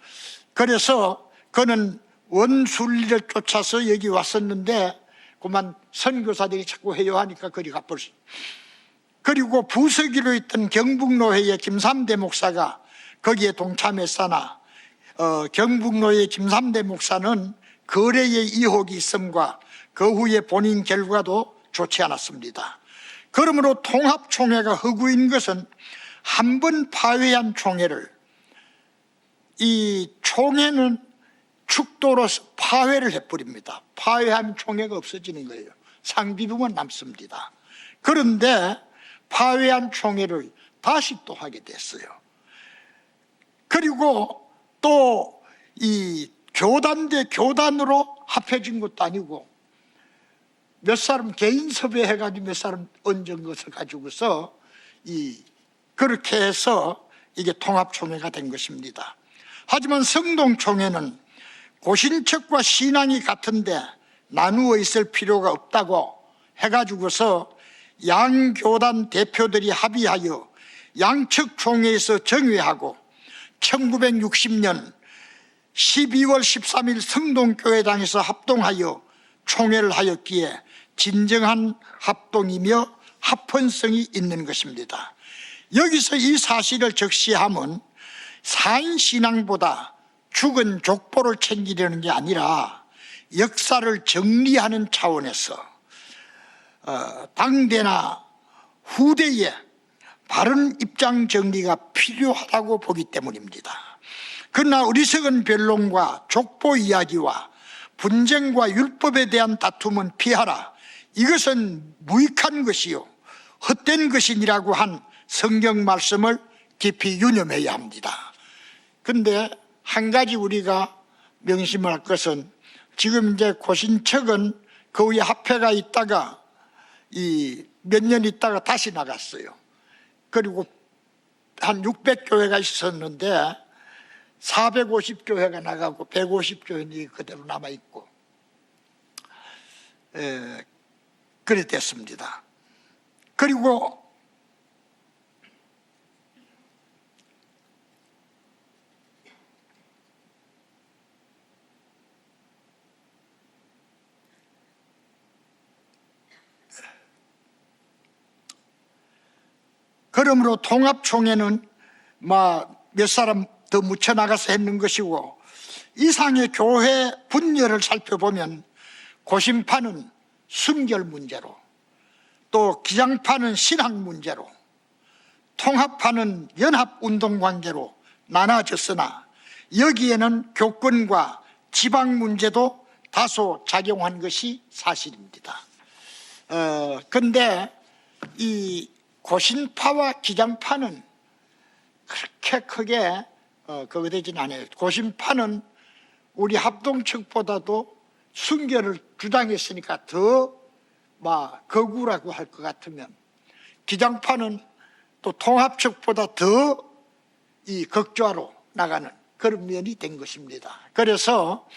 [SPEAKER 1] 그래서 그는 원순리를 쫓아서 여기 왔었는데 그만 선교사들이 자꾸 회유하니까 거기 가버렸어요. 그리고 부서기로 있던 경북노회의 김삼대 목사가 거기에 동참했으나 경북노회의 김삼대 목사는 거래의 의혹이 있음과 그 후에 본인 결과도 좋지 않았습니다. 그러므로 통합총회가 허구인 것은 한 번 파회한 총회를 이 총회는 축도로서 파회를 해버립니다. 파회하면 총회가 없어지는 거예요. 상비부만 남습니다. 그런데 파회한 총회를 다시 또 하게 됐어요. 그리고 또 이 교단 대 교단으로 합해진 것도 아니고 몇 사람 개인 섭외해가지고 몇 사람 얹은 것을 가지고서 그렇게 해서 이게 통합총회가 된 것입니다. 하지만 성동총회는 고신척과 신앙이 같은데 나누어 있을 필요가 없다고 해가지고서 양교단 대표들이 합의하여 양측 총회에서 정회하고 1960년 12월 13일 성동교회당에서 합동하여 총회를 하였기에 진정한 합동이며 합헌성이 있는 것입니다. 여기서 이 사실을 적시하면 사인신앙보다 죽은 족보를 챙기려는 게 아니라 역사를 정리하는 차원에서 당대나 후대에 바른 입장 정리가 필요하다고 보기 때문입니다. 그러나 어리석은 변론과 족보 이야기와 분쟁과 율법에 대한 다툼은 피하라. 이것은 무익한 것이요 헛된 것이니라고 한 성경 말씀을 깊이 유념해야 합니다. 그런데 한 가지 우리가 명심할 것은 지금 이제 고신척은 그 위에 합회가 있다가 몇 년 있다가 다시 나갔어요. 그리고 한 600교회가 있었는데 450교회가 나가고 150교회는 그대로 남아있고 그래 됐습니다. 그리고 그러므로 통합총회는 몇 사람 더 묻혀나가서 했는 것이고 이상의 교회 분열을 살펴보면 고심파는 순결 문제로 또 기장파는 신학 문제로 통합파는 연합운동 관계로 나눠졌으나 여기에는 교권과 지방 문제도 다소 작용한 것이 사실입니다. 그런데 이 고신파와 기장파는 그렇게 크게 그거 되진 않아요. 고신파는 우리 합동측보다도 순결을 주장했으니까 더 거구라고 할 것 같으면 기장파는 또 통합측보다 더 이 극좌로 나가는 그런 면이 된 것입니다. 그래서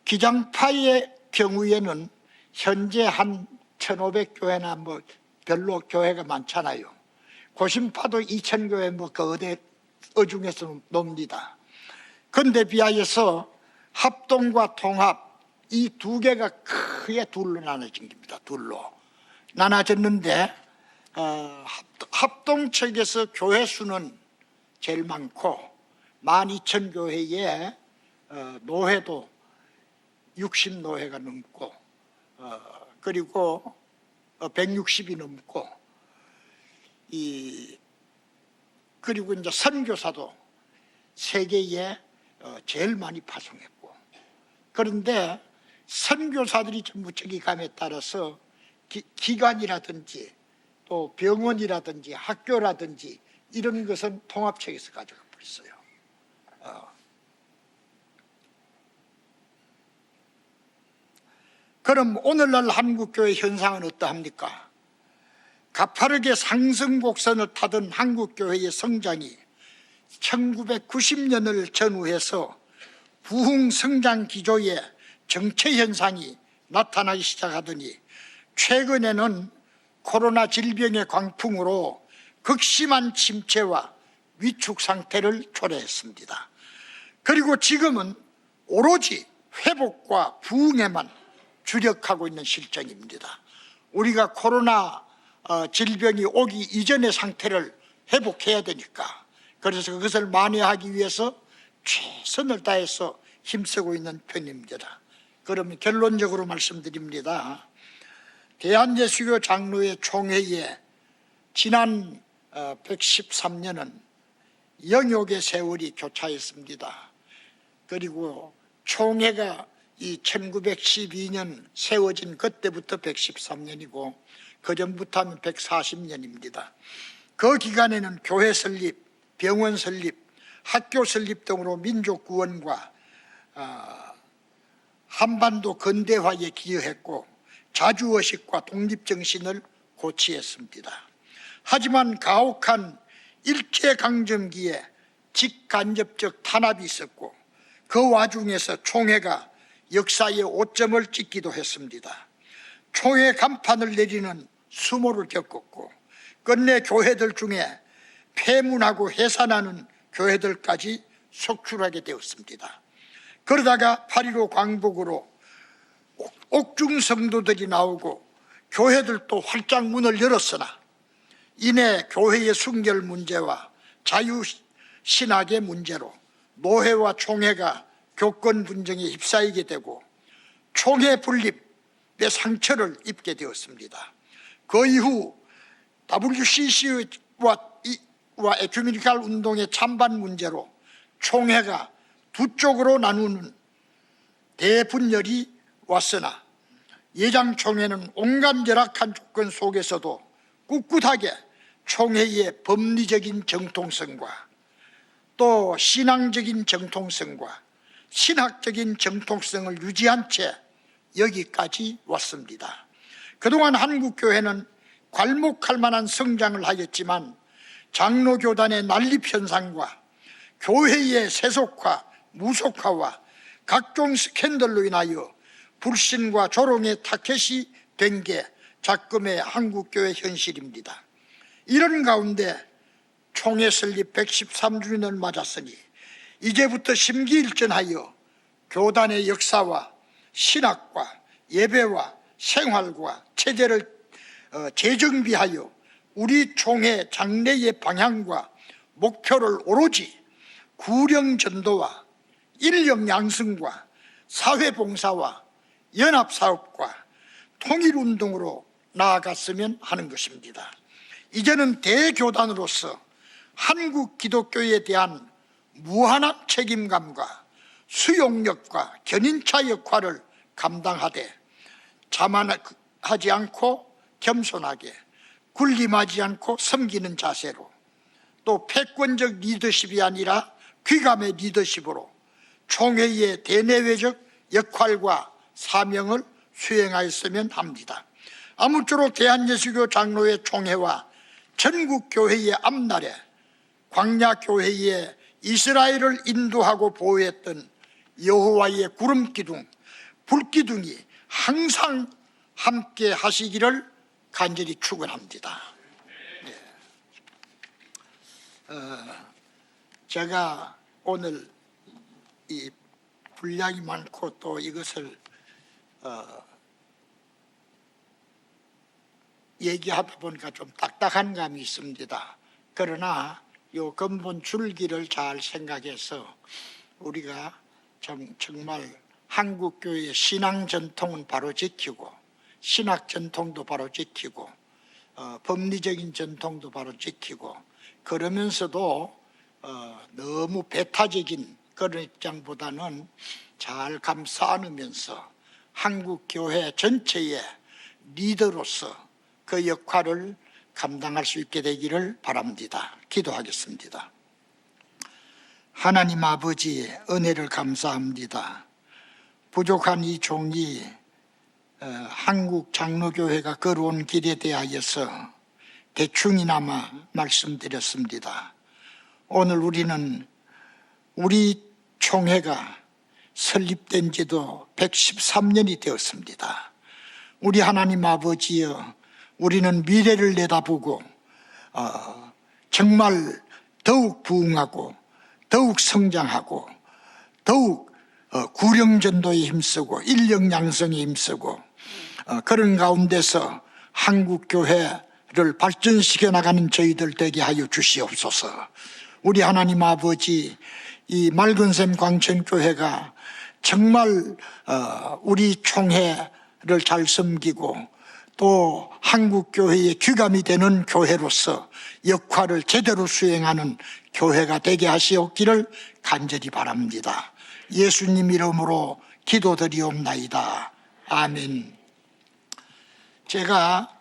[SPEAKER 1] 기장파의 경우에는 현재 한 1500교회나 별로 교회가 많잖아요. 고신파도 2000교회 그 어중에서 놉니다. 그런데 비하여서 합동과 통합 이 두 개가 크게 둘로 나눠진 겁니다. 둘로 나눠졌는데 합동측에서 교회 수는 제일 많고 12,000교회에 노회도 60노회가 넘고 그리고 160이 넘고 그리고 이제 선교사도 세계에 제일 많이 파송했고 그런데 선교사들이 전부 저기 감에 따라서 기관이라든지 또 병원이라든지 학교라든지 이런 것은 통합책에서 가져가 버렸어요. 그럼 오늘날 한국교회 현상은 어떠합니까? 가파르게 상승 곡선을 타던 한국교회의 성장이 1990년을 전후해서 부흥성장 기조의 정체 현상이 나타나기 시작하더니 최근에는 코로나 질병의 광풍으로 극심한 침체와 위축 상태를 초래했습니다. 그리고 지금은 오로지 회복과 부흥에만 주력하고 있는 실정입니다. 우리가 코로나 질병이 오기 이전의 상태를 회복해야 되니까 그래서 그것을 만회하기 위해서 최선을 다해서 힘쓰고 있는 편입니다. 그러면 결론적으로 말씀드립니다. 대한예수교 장로회 총회에 지난 113년은 영욕의 세월이 교차했습니다. 그리고 총회가 이 1912년 세워진 그때부터 113년이고 그 전부터 하면 140년입니다. 그 기간에는 교회 설립, 병원 설립, 학교 설립 등으로 민족 구원과 한반도 근대화에 기여했고 자주의식과 독립정신을 고취했습니다. 하지만 가혹한 일제강점기에 직간접적 탄압이 있었고 그 와중에서 총회가 역사의 오점을 찍기도 했습니다. 총회 간판을 내리는 수모를 겪었고 끝내 교회들 중에 폐문하고 해산하는 교회들까지 속출하게 되었습니다. 그러다가 8.15 광복으로 옥중 성도들이 나오고 교회들도 활짝 문을 열었으나 이내 교회의 순결 문제와 자유신학의 문제로 노회와 총회가 교권 분쟁에 휩싸이게 되고 총회 분립의 상처를 입게 되었습니다. 그 이후 WCC와 에큐메니칼 운동의 찬반 문제로 총회가 두 쪽으로 나누는 대분열이 왔으나 예장총회는 온갖 열악한 조건 속에서도 꿋꿋하게 총회의 법리적인 정통성과 또 신앙적인 정통성과 신학적인 정통성을 유지한 채 여기까지 왔습니다. 그동안 한국교회는 괄목할 만한 성장을 하였지만 장로교단의 난립현상과 교회의 세속화, 무속화와 각종 스캔들로 인하여 불신과 조롱의 타켓이 된 게 작금의 한국교회 현실입니다. 이런 가운데 총회 설립 113주년을 맞았으니 이제부터 심기일전하여 교단의 역사와 신학과 예배와 생활과 체제를 재정비하여 우리 총회 장래의 방향과 목표를 오로지 구령전도와 인력양성과 사회봉사와 연합사업과 통일운동으로 나아갔으면 하는 것입니다. 이제는 대교단으로서 한국 기독교에 대한 무한한 책임감과 수용력과 견인차 역할을 감당하되 자만하지 않고 겸손하게 군림하지 않고 섬기는 자세로 또 패권적 리더십이 아니라 귀감의 리더십으로 총회의 대내외적 역할과 사명을 수행하였으면 합니다. 아무쪼록 대한예수교 장로회 총회와 전국교회의 앞날에 광야교회의 이스라엘을 인도하고 보호했던 여호와의 구름기둥, 불기둥이 항상 함께 하시기를 간절히 축원합니다. 제가 오늘 이 분량이 많고 또 이것을 얘기하다 보니까 좀 딱딱한 감이 있습니다. 그러나 이 근본 줄기를 잘 생각해서 우리가 정말 한국교회의 신앙 전통은 바로 지키고 신학 전통도 바로 지키고 법리적인 전통도 바로 지키고 그러면서도 너무 배타적인 그런 입장보다는 잘 감싸 안으면서 한국교회 전체의 리더로서 그 역할을 감당할 수 있게 되기를 바랍니다. 기도하겠습니다. 하나님 아버지 은혜를 감사합니다. 부족한 이 종이 한국 장로교회가 걸어온 길에 대하여서 대충이나마 말씀드렸습니다. 오늘 우리는 우리 총회가 설립된 지도 113년이 되었습니다. 우리 하나님 아버지여, 우리는 미래를 내다보고 정말 더욱 부흥하고 더욱 성장하고 더욱 구령전도에 힘쓰고 인력 양성에 힘쓰고 그런 가운데서 한국교회를 발전시켜 나가는 저희들 되게 하여 주시옵소서. 우리 하나님 아버지, 이 맑은샘 광천교회가 정말 우리 총회를 잘 섬기고 또 한국교회의 귀감이 되는 교회로서 역할을 제대로 수행하는 교회가 되게 하시옵기를 간절히 바랍니다. 예수님 이름으로 기도드리옵나이다. 아멘. 제가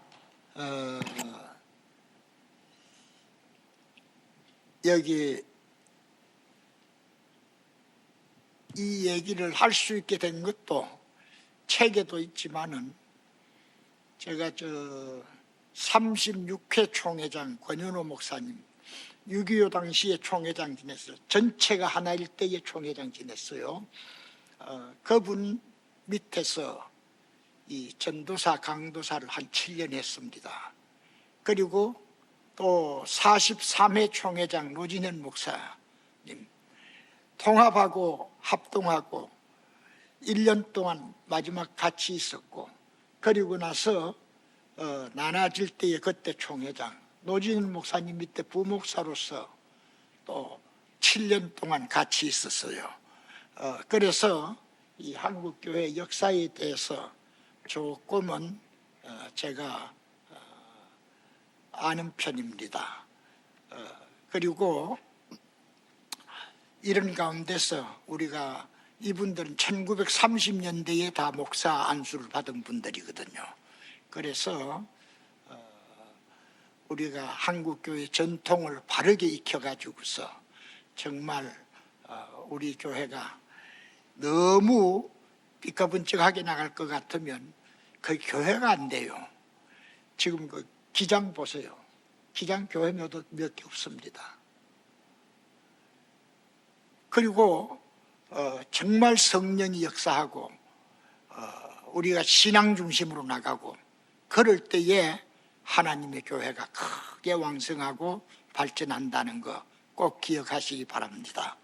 [SPEAKER 1] 여기 이 얘기를 할 수 있게 된 것도 책에도 있지만은 제가 36회 총회장 권현호 목사님 6.25 당시에 총회장 지냈어요. 전체가 하나일 때에 총회장 지냈어요. 그분 밑에서 이 전도사 강도사를 한 7년 했습니다. 그리고 또 43회 총회장 노진현 목사님 통합하고 합동하고 1년 동안 마지막 같이 있었고, 그리고 나서 나눠질 때에 그때 총회장 노진현 목사님 밑에 부목사로서 또 7년 동안 같이 있었어요. 그래서 이 한국교회 역사에 대해서 조금은 제가 아는 편입니다. 그리고 이런 가운데서 우리가 이분들은 1930년대에 다 목사 안수를 받은 분들이거든요. 그래서 우리가 한국교회 전통을 바르게 익혀가지고서 정말 우리 교회가 너무 삐까번쩍하게 나갈 것 같으면 그 교회가 안 돼요. 지금 그 기장 보세요. 기장 교회 몇 개 없습니다. 그리고 정말 성령이 역사하고 우리가 신앙 중심으로 나가고 그럴 때에 하나님의 교회가 크게 왕성하고 발전한다는 거 꼭 기억하시기 바랍니다.